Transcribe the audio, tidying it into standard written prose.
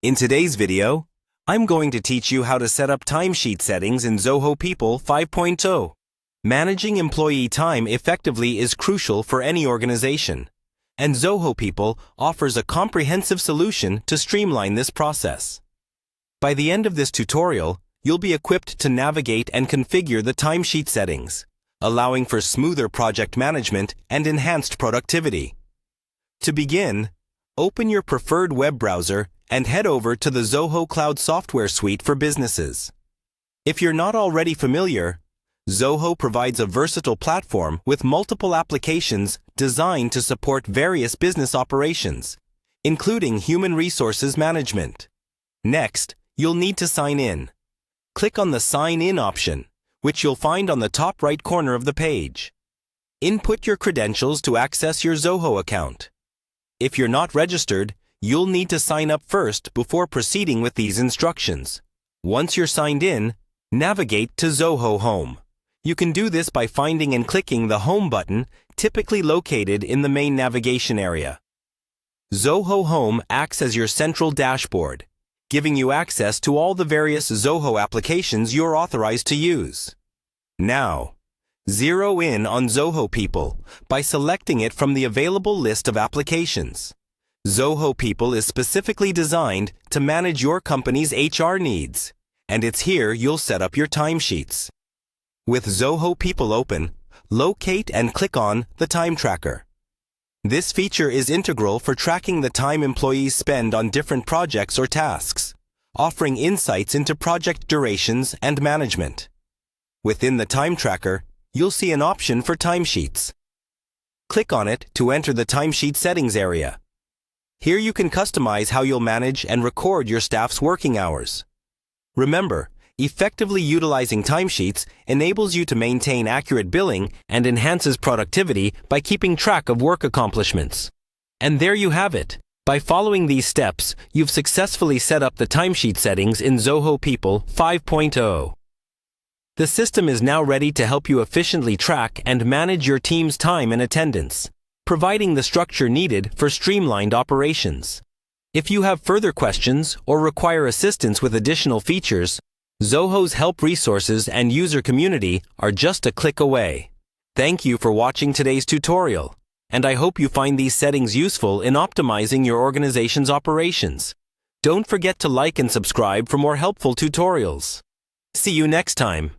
In today's video, I'm going to teach you how to set up timesheet settings in Zoho People 5.0. Managing employee time effectively is crucial for any organization, and Zoho People offers a comprehensive solution to streamline this process. By the end of this tutorial, you'll be equipped to navigate and configure the timesheet settings, allowing for smoother project management and enhanced productivity. To begin, open your preferred web browser and head over to the Zoho Cloud Software Suite for businesses. If you're not already familiar, Zoho provides a versatile platform with multiple applications designed to support various business operations, including human resources management. Next, you'll need to sign in. Click on the Sign In option, which you'll find on the top right corner of the page. Input your credentials to access your Zoho account. If you're not registered, you'll need to sign up first before proceeding with these instructions. Once you're signed in, navigate to Zoho Home. You can do this by finding and clicking the Home button, typically located in the main navigation area. Zoho Home acts as your central dashboard, giving you access to all the various Zoho applications you're authorized to use. Now, zero in on Zoho People by selecting it from the available list of applications. Zoho People is specifically designed to manage your company's HR needs, and it's here you'll set up your timesheets. With Zoho People open, locate and click on the Time Tracker. This feature is integral for tracking the time employees spend on different projects or tasks, offering insights into project durations and management. Within the Time Tracker, you'll see an option for timesheets. Click on it to enter the timesheet settings area. Here you can customize how you'll manage and record your staff's working hours. Remember, effectively utilizing timesheets enables you to maintain accurate billing and enhances productivity by keeping track of work accomplishments. And there you have it. By following these steps, you've successfully set up the timesheet settings in Zoho People 5.0. The system is now ready to help you efficiently track and manage your team's time and attendance, providing the structure needed for streamlined operations. If you have further questions or require assistance with additional features, Zoho's help resources and user community are just a click away. Thank you for watching today's tutorial, and I hope you find these settings useful in optimizing your organization's operations. Don't forget to like and subscribe for more helpful tutorials. See you next time.